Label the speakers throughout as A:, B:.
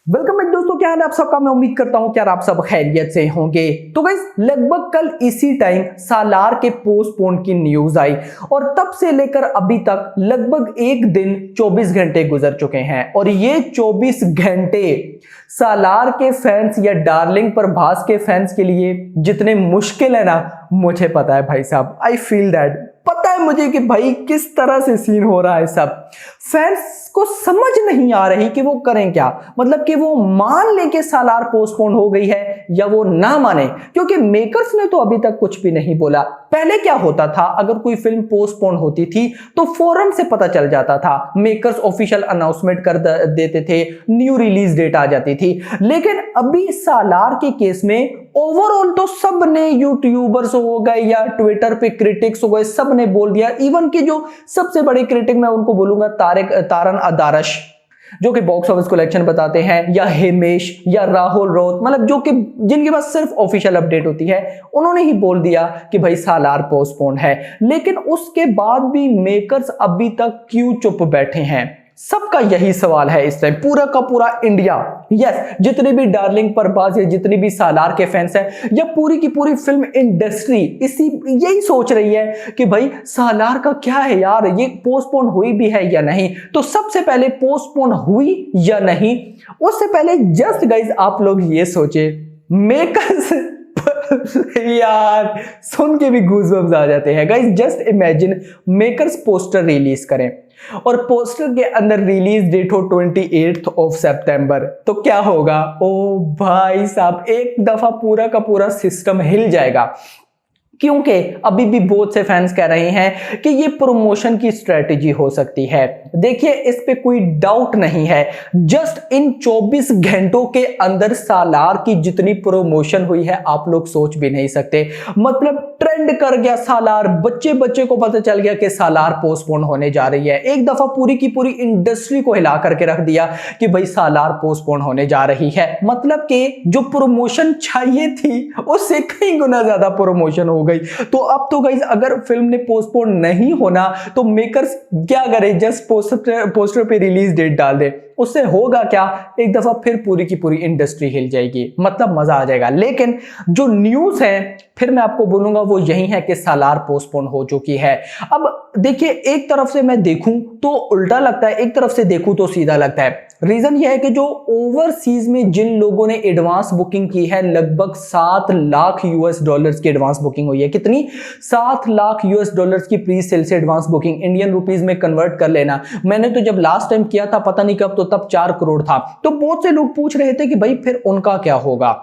A: Welcome back दोस्तों, क्या हाल है आप सबका। मैं उम्मीद करता हूं कि यार आप सब खैरियत से होंगे। तो गाइस लगभग कल इसी टाइम सालार के पोस्टपोन की न्यूज आई और तब से लेकर अभी तक लगभग एक दिन 24 घंटे गुजर चुके हैं और ये 24 घंटे सालार के फैंस या डार्लिंग प्रभास के फैंस के लिए जितने मुश्किल है ना, मुझे पता है भाई साहब। I feel that. पता है मुझे कि भाई किस तरह से सीन हो रहा है। सब फैंस को समझ नहीं आ रही कि वो करें क्या। मतलब कि वो मान ले कि सालार पोस्टपोन हो गई है या वो ना माने, क्योंकि मेकर्स ने तो अभी तक कुछ भी नहीं बोला। पहले क्या होता था, अगर कोई फिल्म पोस्टपोन होती थी तो फौरन से पता चल जाता था। मेकर्स ऑफिशियल अनाउंसमेंट कर देते थे, न्यू रिलीज डेट आ जाती थी। लेकिन अभी सालार के केस में ओवरऑल तो सब ने, यूट्यूबर्स हो गए या ट्विटर पे क्रिटिक्स हो गए, सब ने बोल दिया। इवन कि जो सबसे बड़े क्रिटिक मैं उनको बोलूंगा तारन अदारश, जो कि बॉक्स ऑफिस कलेक्शन बताते हैं, या हिमेश या राहुल रोत, मतलब जो कि जिनके पास सिर्फ ऑफिशियल अपडेट होती है, उन्होंने ही बोल दिया कि भाई सालार पोस्टपोन है। लेकिन उसके बाद भी मेकर्स अभी तक क्यों चुप बैठे हैं? सबका यही सवाल है इस टाइम, पूरा का पूरा इंडिया, यस, जितने भी डार्लिंग प्रभास या जितनी भी सालार के फैंस हैं या पूरी की पूरी फिल्म इंडस्ट्री यही सोच रही है कि भाई सालार का क्या है यार, ये पोस्टपोन हुई भी है या नहीं। तो सबसे पहले पोस्टपोन हुई या नहीं, उससे पहले जस्ट गाइज आप लोग ये सोचे, मेकर्स यार सुन के भी गूज़बम्स आ जाते हैं guys. Just imagine makers poster release करें और पोस्टर के अंदर रिलीज डेट हो 28 सितंबर, तो क्या होगा? ओ भाई साहब, एक दफा पूरा का पूरा सिस्टम हिल जाएगा। क्योंकि अभी भी बहुत से फैंस कह रहे हैं कि ये प्रमोशन की स्ट्रेटेजी हो सकती है। देखिए इस पे कोई डाउट नहीं है। जस्ट इन 24 घंटों के अंदर सालार की जितनी प्रमोशन हुई है आप लोग सोच भी नहीं सकते। मतलब ट्रेंड कर गया सालार, बच्चे बच्चे को पता चल गया कि सालार पोस्टपोन होने जा रही है। एक दफा पूरी की पूरी इंडस्ट्री को हिला करके रख दिया कि भाई सालार पोस्टपोन होने जा रही है। मतलब कि जो प्रमोशन चाहिए थी उससे कई गुना ज्यादा प्रमोशन हो गई। तो अब तो गाइस अगर फिल्म ने पोस्टपोन नहीं होना तो मेकर्स क्या करें, जस्ट पोस्टर पे रिलीज डेट डाल दे। उससे होगा क्या, एक दफा फिर पूरी की पूरी इंडस्ट्री हिल जाएगी, मतलब मजा आ जाएगा। लेकिन जो न्यूज है फिर मैं आपको बोलूंगा वो यही है कि सालार पोस्टपोन हो चुकी है। अब देखिए एक तरफ से मैं देखूं तो उल्टा लगता है, एक तरफ से देखूं तो सीधा लगता है। रीजन यह है कि जो ओवरसीज में जिन लोगों ने एडवांस बुकिंग की है, लगभग 7 लाख यूएस डॉलर्स की एडवांस बुकिंग हुई है। कितनी? 7 लाख यूएस डॉलर्स की प्री सेल से एडवांस बुकिंग। इंडियन रुपीस में कन्वर्ट कर लेना, मैंने तो जब लास्ट टाइम किया था पता नहीं कब, तो तब 4 करोड़ था। तो बहुत से लोग पूछ रहे थे कि भाई फिर उनका क्या होगा,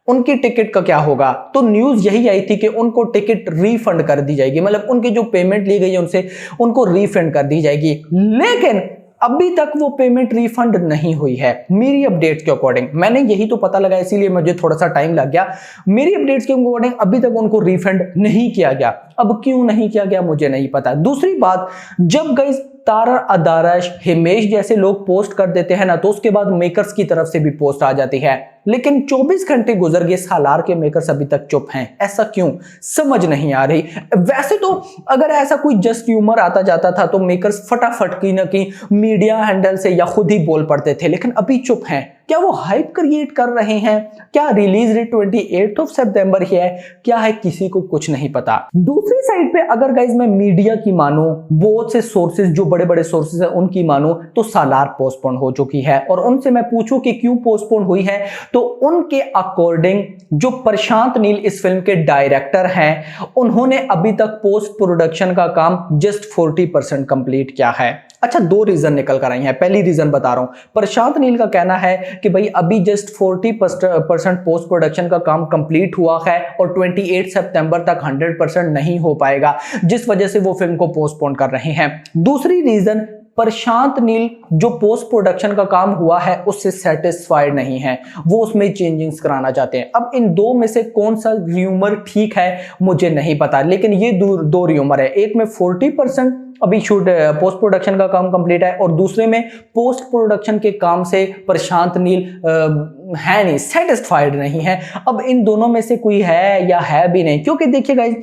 A: उनकी टिकट का क्या होगा। तो न्यूज यही आई थी कि उनको टिकट रिफंड कर दी जाएगी, मतलब उनकी जो पेमेंट ली गई है उनसे उनको रिफंड कर दी जाएगी। लेकिन अभी तक वो पेमेंट रिफंड नहीं हुई है मेरी अपडेट के अकॉर्डिंग। मैंने यही तो पता लगा, इसीलिए मुझे थोड़ा सा टाइम लग गया। मेरी अपडेट्स के अकॉर्डिंग अभी तक उनको रिफंड नहीं किया गया। अब क्यों नहीं किया गया मुझे नहीं पता। दूसरी बात, जब गाइस तारा अदारश, हिमेश जैसे लोग पोस्ट कर देते हैं ना, तो उसके बाद मेकर्स की तरफ से भी पोस्ट आ जाती है। लेकिन 24 घंटे गुजर गए, सालार के मेकर्स अभी तक चुप हैं। ऐसा क्यों, समझ नहीं आ रही। वैसे तो अगर ऐसा कोई जस्ट ह्यूमर आता जाता था तो मेकर्स फटाफट की न की मीडिया हैंडल से या खुद ही बोल पड़ते थे, लेकिन अभी चुप हैं। क्या वो हाइप क्रिएट कर रहे हैं? क्या रिलीज डेट 28 सितंबर ही है? क्या है, किसी को कुछ नहीं पता। दूसरी साइड पे अगर गाइज मैं मीडिया की मानूं, बहुत से सोर्सेज जो बड़े बड़े सोर्सेज हैं उनकी मानूं, तो सालार पोस्टपोन हो चुकी है। और उनसे मैं पूछूं कि क्यों पोस्टपोन हुई है, तो उनके अकॉर्डिंग जो प्रशांत नील इस फिल्म के डायरेक्टर हैं, उन्होंने अभी तक पोस्ट प्रोडक्शन का काम जस्ट 40% कंप्लीट किया है। अच्छा, 2 रीजन निकल कर आई हैं। पहली रीजन बता रहा हूं, प्रशांत नील का कहना है कि भाई अभी जस्ट 40% पोस्ट प्रोडक्शन का काम कंप्लीट हुआ है और 28 सितंबर तक 100% नहीं हो पाएगा, जिस वजह से वो फिल्म को पोस्टपोन कर रहे हैं। दूसरी रीजन, प्रशांत नील जो पोस्ट प्रोडक्शन का काम हुआ है उससे सेटिस्फाइड नहीं है, वो उसमें चेंजिंग्स कराना चाहते हैं। अब इन दो में से कौन सा र्यूमर ठीक है मुझे नहीं पता, लेकिन ये दो र्यूमर है। एक में 40% अभी शूट पोस्ट प्रोडक्शन का काम कंप्लीट है और दूसरे में पोस्ट प्रोडक्शन के काम से प्रशांत नील है नहीं, सेटिस्फाइड नहीं है। अब इन दोनों में से कोई है या है भी नहीं, क्योंकि देखिए गाइस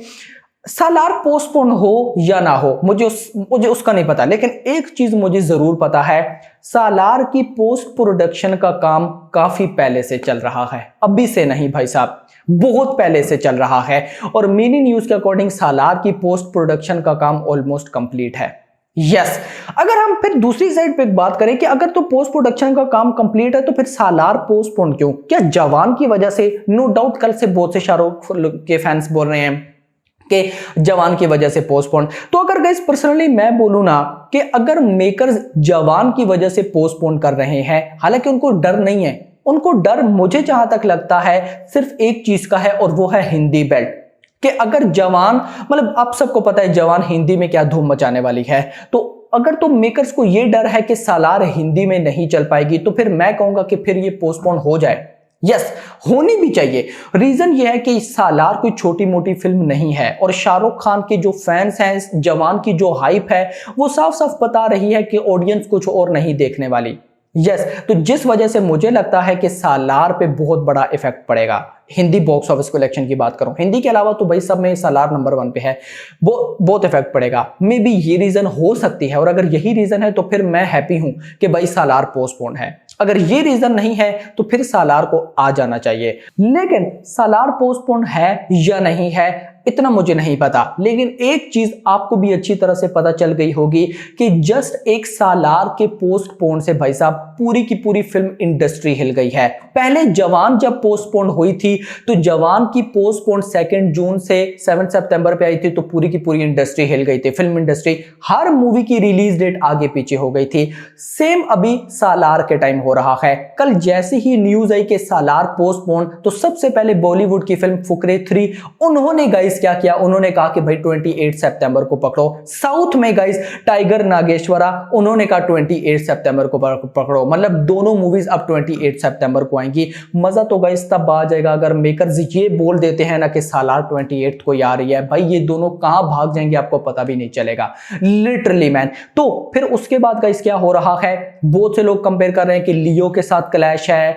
A: सालार पोस्टपोन हो या ना हो, मुझे उसका नहीं पता, लेकिन एक चीज मुझे जरूर पता है, सालार की पोस्ट प्रोडक्शन का काम काफी पहले से चल रहा है, अभी से नहीं भाई साहब, बहुत पहले से चल रहा है। और मिनी न्यूज के अकॉर्डिंग सालार की पोस्ट प्रोडक्शन का काम ऑलमोस्ट कंप्लीट है। यस, अगर हम फिर दूसरी साइड पे बात करें कि अगर तो पोस्ट प्रोडक्शन का काम कंप्लीट है तो फिर सालार पोस्टपोन क्यों? क्या जवान की वजह से? नो डाउट कल से बहुत से शाहरुख के फैंस बोल रहे हैं कि जवान की वजह से पोस्टपोन। तो अगर गाइस पर्सनली मैं बोलूं ना कि अगर मेकर्स जवान की वजह से पोस्टपोन कर रहे हैं, हालांकि उनको डर नहीं है, उनको डर मुझे जहां तक लगता है सिर्फ एक चीज का है और वो है हिंदी बेल्ट। कि अगर जवान, मतलब आप सबको पता है जवान हिंदी में क्या धूम मचाने वाली है, तो अगर तो मेकर्स को ये डर है कि सालार हिंदी में नहीं चल पाएगी तो फिर मैं कहूंगा कि फिर ये पोस्टपोन हो जाए। यस, होनी भी चाहिए। रीजन ये है कि सालार कोई छोटी मोटी फिल्म नहीं है और शाहरुख खान के जो फैंस हैं, जवान की जो हाइप है वो साफ साफ बता रही है कि ऑडियंस कुछ और नहीं देखने वाली। यस, तो जिस वजह से मुझे लगता है कि सालार पे बहुत बड़ा इफेक्ट पड़ेगा। हिंदी बॉक्स ऑफिस कलेक्शन की बात करूं, हिंदी के अलावा तो भाई सब में सालार नंबर 1 पे है, बहुत इफेक्ट पड़ेगा। मे बी ये रीजन हो सकती है, और अगर यही रीजन है तो फिर मैं हैप्पी हूं कि भाई सालार पोस्टपोन है। अगर ये रीजन नहीं है तो फिर सालार को आ जाना चाहिए। लेकिन सालार पोस्टपोन है या नहीं है इतना मुझे नहीं पता, लेकिन एक चीज आपको भी अच्छी तरह से पता चल गई होगी कि जस्ट एक सालार के पोस्टपोन से भाई साहब पूरी की पूरी फिल्म इंडस्ट्री हिल गई है। पहले जवान जब पोस्टपोन हुई थी तो जवान की पोस्टपोन 2 जून से 7 सितंबर पे आई थी, तो पूरी की पूरी इंडस्ट्री हिल गई थी। फिल्म इंडस्ट्री, हर मूवी की रिलीज डेट आगे पीछे हो गई थी। सेम अभी सालार के टाइम हो रहा है। कल जैसे ही न्यूज आई कि सालार पोस्टपोन, तो सबसे पहले बॉलीवुड की फिल्म फुकरे 3, उन्होंने गाइस क्या किया, उन्होंने कहा कि भाई 28 सितंबर को पकड़ो। साउथ में गाइस टाइगर नागेश्वरा, उन्होंने कहा 28 सितंबर को पकड़ो। मतलब दोनों मूवीज अब 28 सितंबर को आएंगी। मजा तो गाइस तब आ जाएगा अगर मेकर्स ये बोल देते हैं ना कि सालार 28 को आ रही है, भाई ये दोनों कहां भाग जाएंगे आपको पता भी नहीं चलेगा, लिटरली मैन। तो फिर उसके बाद गाइस क्या हो रहा है, बहुत से लोग कंपेयर कर रहे हैं कि लियो के साथ क्लैश है,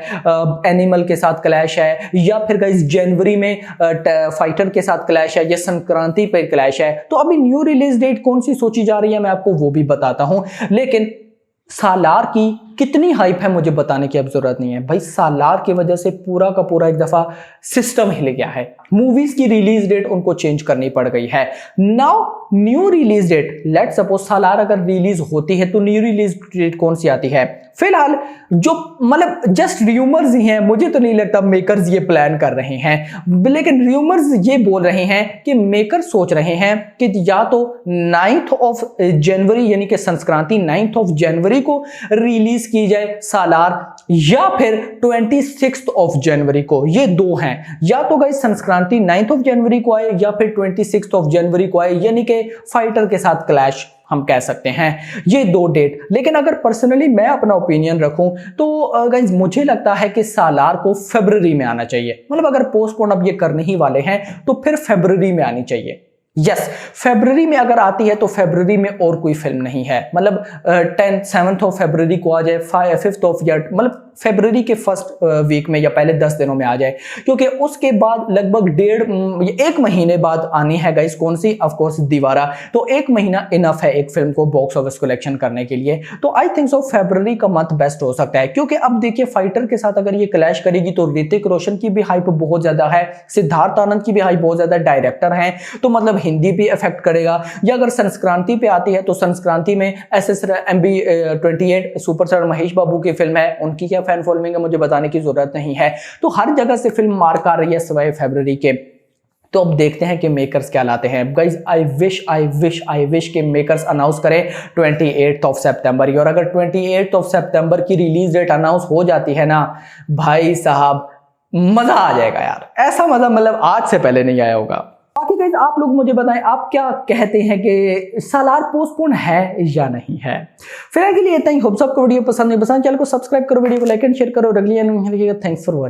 A: एनिमल के साथ क्लैश है, या फिर गाइस जनवरी में फाइटर के साथ क्लैश है, या संक्रांति पर क्लैश है। तो अभी न्यू रिलीज डेट कौन सी सोची जा रही है मैं आपको वो भी बताता हूं, लेकिन सालार की कितनी हाइप है मुझे बताने की अब जरूरत नहीं है। भाई सालार की वजह से पूरा का पूरा एक दफा सिस्टम हिल गया है। मूवीज की रिलीज डेट उनको चेंज करनी पड़ गई है। Now new release date, let suppose Salaar अगर रिलीज होती है तो न्यू रिलीज डेट कौन सी आती है? फिलहाल जो मतलब जस्ट र्यूमर्स ही हैं, मुझे तो नहीं लगता मेकर्स ये प्लान कर रहे हैं, लेकिन र्यूमर्स ये बोल रहे हैं कि मेकर्स सोच रहे हैं कि या तो 9 जनवरी यानी कि संक्रांति 9 जनवरी को रिलीज की जाए सालार, या फिर 26 जनवरी को। ये दो हैं, या तो गाइस संक्रांति 9 जनवरी को आए या फिर 26 जनवरी को आए, यानी कि फाइटर के साथ क्लैश हम कह सकते हैं। ये दो डेट। लेकिन अगर पर्सनली मैं अपना ओपिनियन रखूं तो गाइस मुझे लगता है कि सालार को फरवरी में आना चाहिए। मतलब अगर पोस्टपोन अब ये करने ही वाले हैं तो फिर फरवरी में आनी चाहिए। यस, फरवरी में अगर आती है तो फरवरी में और कोई फिल्म नहीं है। मतलब 7 फरवरी को आ जाए, 5 मतलब फरवरी के फर्स्ट वीक में या पहले 10 दिनों में आ जाए, क्योंकि उसके बाद लगभग 1.5 महीने बाद आनी है गाइस कौन सी, ऑफ कोर्स दीवारा। तो 1 महीना इनफ है एक फिल्म को बॉक्स ऑफिस कलेक्शन करने के लिए। तो आई थिंक सो फरवरी का मंथ बेस्ट हो सकता है, क्योंकि अब देखिए फाइटर के साथ अगर ये क्लैश करेगी तो ऋतिक रोशन की भी हाइप बहुत ज्यादा है, सिद्धार्थ आनंद की भी हाइप बहुत ज्यादा, डायरेक्टर हैं तो मतलब हिंदी पे इफेक्ट करेगा। या अगर संक्रांति पे आती है तो संक्रांति में MB 28 सुपरस्टार महेश बाबू की फिल्म है, उनकी क्या फैन फॉलोइंग है मुझे बताने की जरूरत नहीं है। तो हर जगह से फिल्म मार्क आ रही है सिवाय फरवरी के। तो अब देखते हैं कि मेकर्स क्या लाते हैं। गाइस आई विश कि मेकर्स अनाउंस करें 28 सितंबर की, और अगर 28 सितंबर की रिलीज डेट अनाउंस हो जाती है ना भाई साहब, मजा आ जाएगा यार। ऐसा मजा मतलब आज से पहले नहीं आया होगा। बाकी गाइस आप लोग मुझे बताएं आप क्या कहते हैं कि सालार पोस्टपोन है या नहीं है। फिलहाल के लिए इतना ही। होप सबको वीडियो पसंद है, चैनल को सब्सक्राइब करो, वीडियो को लाइक एंड शेयर करो। अगली थैंक्स फॉर वॉचिंग।